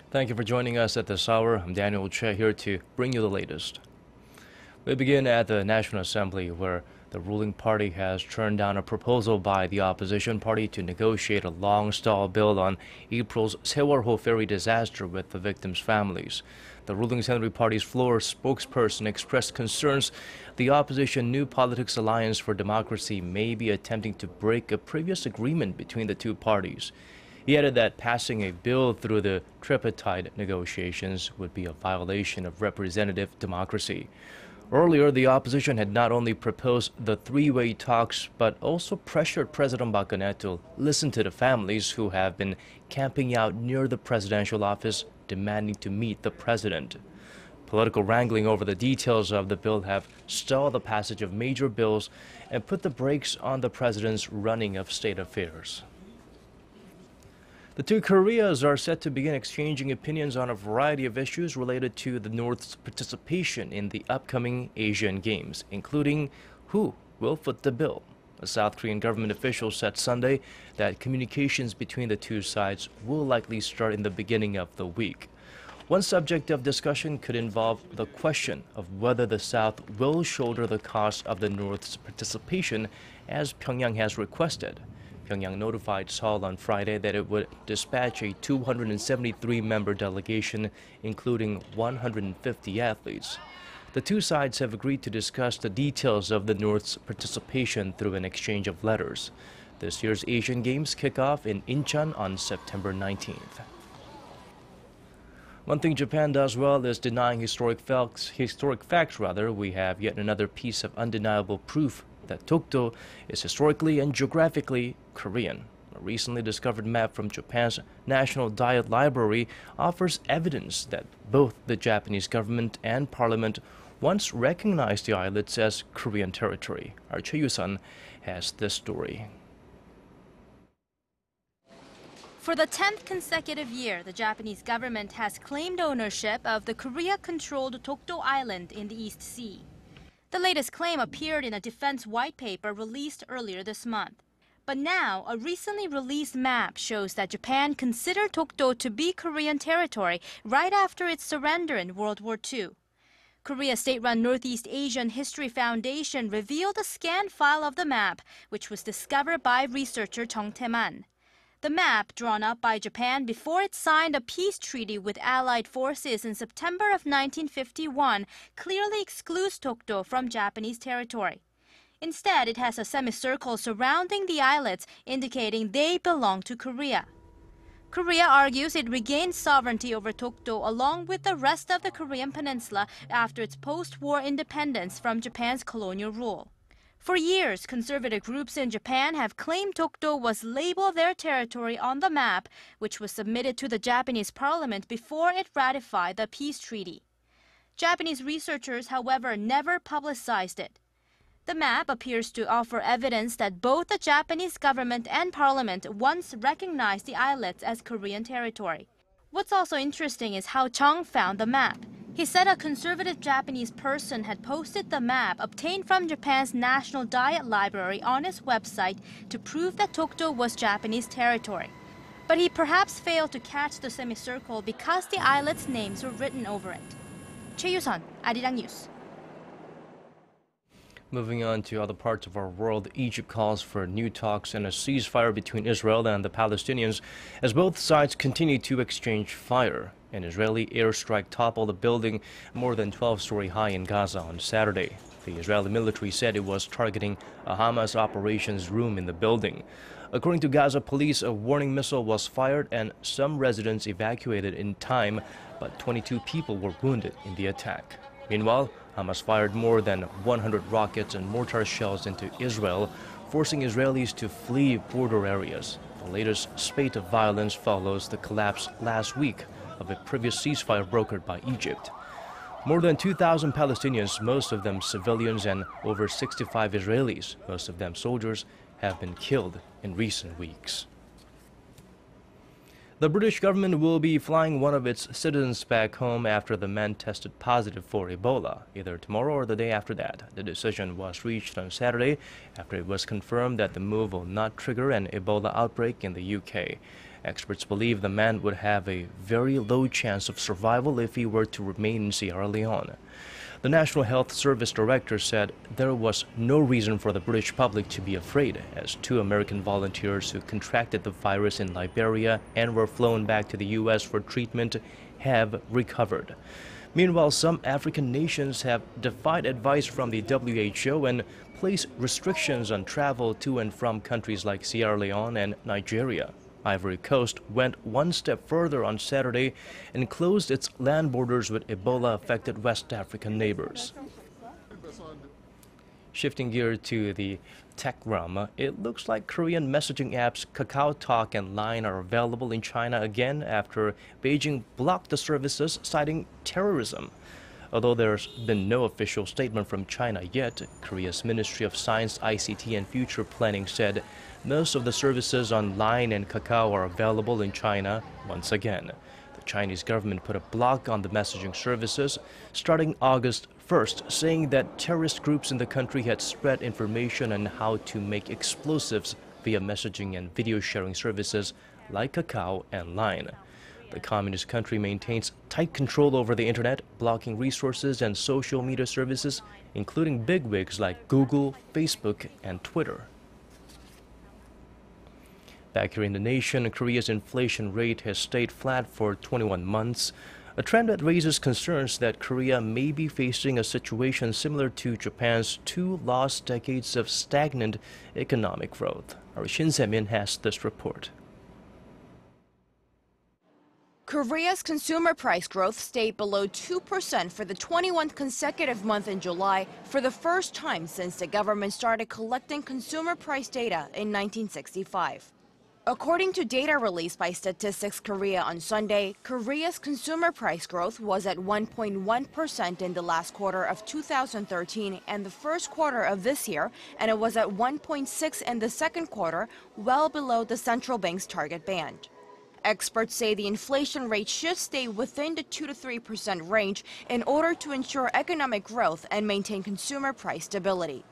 Thank you for joining us at this hour. I'm Daniel Choy here to bring you the latest. We begin at the National Assembly, where the ruling party has turned down a proposal by the opposition party to negotiate a long-stalled bill on April's Sewol-ho ferry disaster with the victims' families. The ruling Saenuri Party's floor spokesperson expressed concerns the opposition New Politics Alliance for Democracy may be attempting to break a previous agreement between the two parties. He added that passing a bill through the tripartite negotiations would be a violation of representative democracy. Earlier, the opposition had not only proposed the three-way talks, but also pressured President Park Geun-hye to listen to the families who have been camping out near the presidential office, demanding to meet the president. Political wrangling over the details of the bill have stalled the passage of major bills and put the brakes on the president's running of state affairs. The two Koreas are set to begin exchanging opinions on a variety of issues related to the North's participation in the upcoming Asian Games, including who will foot the bill. A South Korean government official said Sunday that communications between the two sides will likely start in the beginning of the week. One subject of discussion could involve the question of whether the South will shoulder the cost of the North's participation, as Pyongyang has requested. Pyongyang notified Seoul on Friday that it would dispatch a 273-member delegation, including 150 athletes. The two sides have agreed to discuss the details of the North's participation through an exchange of letters. This year's Asian Games kick off in Incheon on September 19th. One thing Japan does well is denying historic facts. We have yet another piece of undeniable proof that Dokdo is historically and geographically Korean. A recently discovered map from Japan's National Diet Library offers evidence that both the Japanese government and parliament once recognized the islets as Korean territory. Our Choi Yu-sun has this story. For the 10th consecutive year, the Japanese government has claimed ownership of the Korea-controlled Dokdo Island in the East Sea. The latest claim appeared in a defense white paper released earlier this month. But now, a recently released map shows that Japan considered Dokdo to be Korean territory right after its surrender in World War II. Korea's state-run Northeast Asian History Foundation revealed a scanned file of the map, which was discovered by researcher Chung Tae-man. The map, drawn up by Japan before it signed a peace treaty with Allied forces in September of 1951, clearly excludes Dokdo from Japanese territory. Instead, it has a semicircle surrounding the islets, indicating they belong to Korea. Korea argues it regained sovereignty over Dokdo along with the rest of the Korean peninsula after its post-war independence from Japan's colonial rule. For years, conservative groups in Japan have claimed Dokdo was labeled their territory on the map, which was submitted to the Japanese parliament before it ratified the peace treaty. Japanese researchers, however, never publicized it. The map appears to offer evidence that both the Japanese government and parliament once recognized the islets as Korean territory. What's also interesting is how Chung found the map. He said a conservative Japanese person had posted the map obtained from Japan's National Diet Library on his website to prove that Dokdo was Japanese territory. But he perhaps failed to catch the semicircle because the islets' names were written over it. Choi Yu-sun, Arirang News. Moving on to other parts of our world, Egypt calls for new talks and a ceasefire between Israel and the Palestinians as both sides continue to exchange fire. An Israeli airstrike toppled a building more than 12-story high in Gaza on Saturday. The Israeli military said it was targeting a Hamas operations room in the building. According to Gaza police, a warning missile was fired and some residents evacuated in time, but 22 people were wounded in the attack. Meanwhile, Hamas fired more than 100 rockets and mortar shells into Israel, forcing Israelis to flee border areas. The latest spate of violence follows the collapse last week of a previous ceasefire brokered by Egypt. More than 2,000 Palestinians, most of them civilians, and over 65 Israelis, most of them soldiers, have been killed in recent weeks. The British government will be flying one of its citizens back home after the man tested positive for Ebola, either tomorrow or the day after that. The decision was reached on Saturday after it was confirmed that the move will not trigger an Ebola outbreak in the UK. Experts believe the man would have a very low chance of survival if he were to remain in Sierra Leone. The National Health Service director said there was no reason for the British public to be afraid, as 2 American volunteers who contracted the virus in Liberia and were flown back to the U.S. for treatment have recovered. Meanwhile, some African nations have defied advice from the WHO and placed restrictions on travel to and from countries like Sierra Leone and Nigeria. Ivory Coast went one step further on Saturday and closed its land borders with Ebola-affected West African neighbors. Shifting gear to the tech realm, it looks like Korean messaging apps KakaoTalk and Line are available in China again after Beijing blocked the services, citing terrorism. Although there's been no official statement from China yet, Korea's Ministry of Science, ICT and Future Planning said most of the services on Line and Kakao are available in China once again. The Chinese government put a block on the messaging services starting August 1st, saying that terrorist groups in the country had spread information on how to make explosives via messaging and video sharing services like Kakao and Line. The communist country maintains tight control over the internet, blocking resources and social media services, including bigwigs like Google, Facebook, and Twitter. Back here in the nation, Korea's inflation rate has stayed flat for 21 months, a trend that raises concerns that Korea may be facing a situation similar to Japan's 2 lost decades of stagnant economic growth. Our Shin Se-min has this report. Korea's consumer price growth stayed below 2% for the 21st consecutive month in July, for the first time since the government started collecting consumer price data in 1965. According to data released by Statistics Korea on Sunday, Korea's consumer price growth was at 1.1% in the last quarter of 2013 and the first quarter of this year, and it was at 1.6% in the second quarter, well below the central bank's target band. Experts say the inflation rate should stay within the 2 to 3% range in order to ensure economic growth and maintain consumer price stability.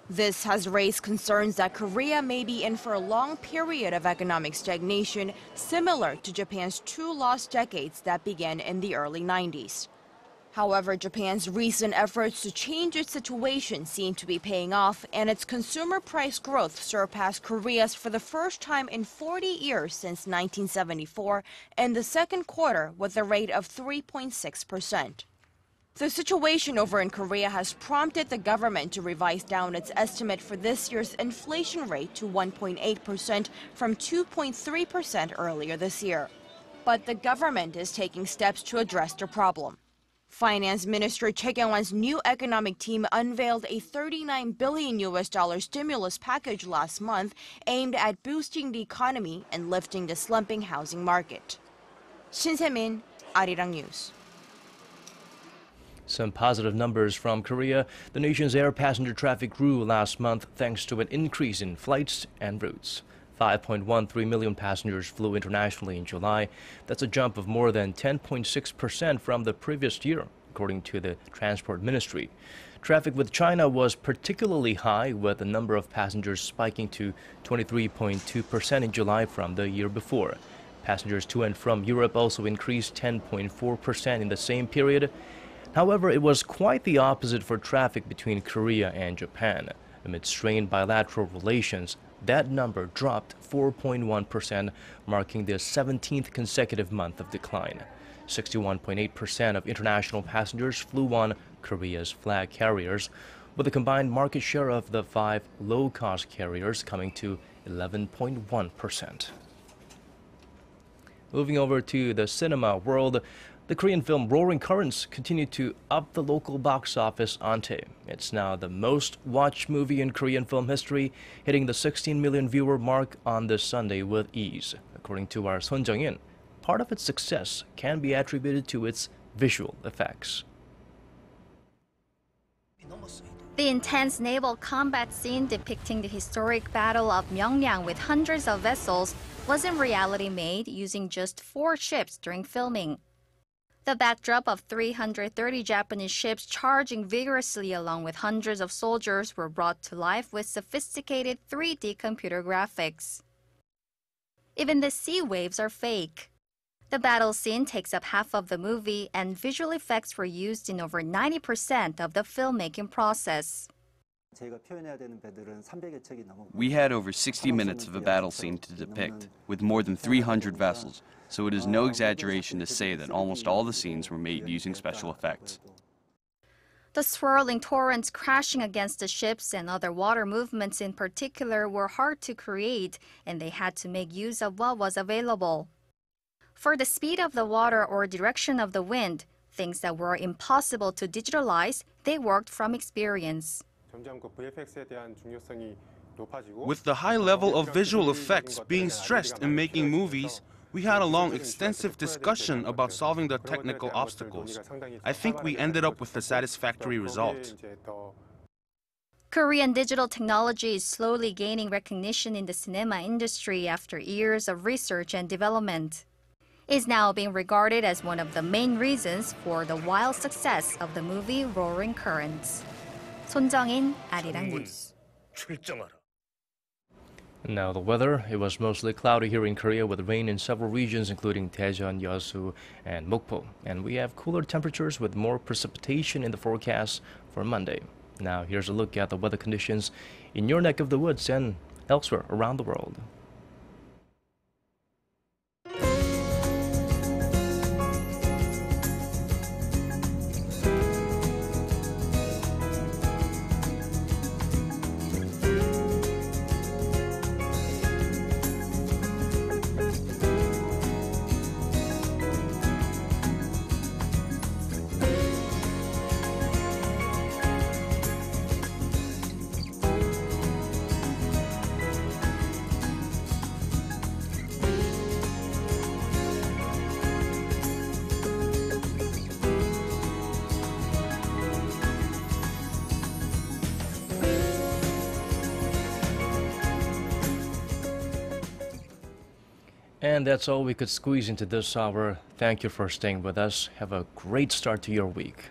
This has raised concerns that Korea may be in for a long period of economic stagnation, similar to Japan's 2 lost decades that began in the early 90s. However, Japan's recent efforts to change its situation seem to be paying off, and its consumer price growth surpassed Korea's for the first time in 40 years since 1974 in the second quarter with a rate of 3.6%. The situation over in Korea has prompted the government to revise down its estimate for this year's inflation rate to 1.8% from 2.3% earlier this year. But the government is taking steps to address the problem. Finance Minister Choi Kyung-wan's new economic team unveiled a $39 billion stimulus package last month aimed at boosting the economy and lifting the slumping housing market. Shin Se-min, Arirang News. Some positive numbers from Korea. The nation's air passenger traffic grew last month thanks to an increase in flights and routes. 5.13 million passengers flew internationally in July. That's a jump of more than 10.6% from the previous year, according to the Transport Ministry. Traffic with China was particularly high, with the number of passengers spiking to 23.2% in July from the year before. Passengers to and from Europe also increased 10.4% in the same period. However, it was quite the opposite for traffic between Korea and Japan. Amid strained bilateral relations, that number dropped 4.1%, marking the 17th consecutive month of decline. 61.8% of international passengers flew on Korea's flag carriers, with a combined market share of the 5 low-cost carriers coming to 11.1%. Moving over to the cinema world, the Korean film Roaring Currents continued to up the local box office ante. It's now the most watched movie in Korean film history, hitting the 16 million viewer mark on this Sunday with ease. According to our Son Jung-in, part of its success can be attributed to its visual effects. The intense naval combat scene depicting the historic Battle of Myeongyang with hundreds of vessels was in reality made using just 4 ships during filming. The backdrop of 330 Japanese ships charging vigorously along with hundreds of soldiers were brought to life with sophisticated 3D computer graphics. Even the sea waves are fake. The battle scene takes up half of the movie, and visual effects were used in over 90% of the filmmaking process. We had over 60 minutes of a battle scene to depict, with more than 300 vessels, so it is no exaggeration to say that almost all the scenes were made using special effects. The swirling torrents crashing against the ships and other water movements in particular were hard to create, and they had to make use of what was available. For the speed of the water or direction of the wind, things that were impossible to digitalize, they worked from experience. With the high level of visual effects being stressed in making movies, we had a long, extensive discussion about solving the technical obstacles. I think we ended up with a satisfactory result. Korean digital technology is slowly gaining recognition in the cinema industry after years of research and development. It's now being regarded as one of the main reasons for the wild success of the movie Roaring Currents. 손정인, Arirang News. Now the weather. It was mostly cloudy here in Korea with rain in several regions including Daejeon, Yeosu, and Mokpo. And we have cooler temperatures with more precipitation in the forecast for Monday. Now here's a look at the weather conditions in your neck of the woods and elsewhere around the world. And that's all we could squeeze into this hour. Thank you for staying with us. Have a great start to your week.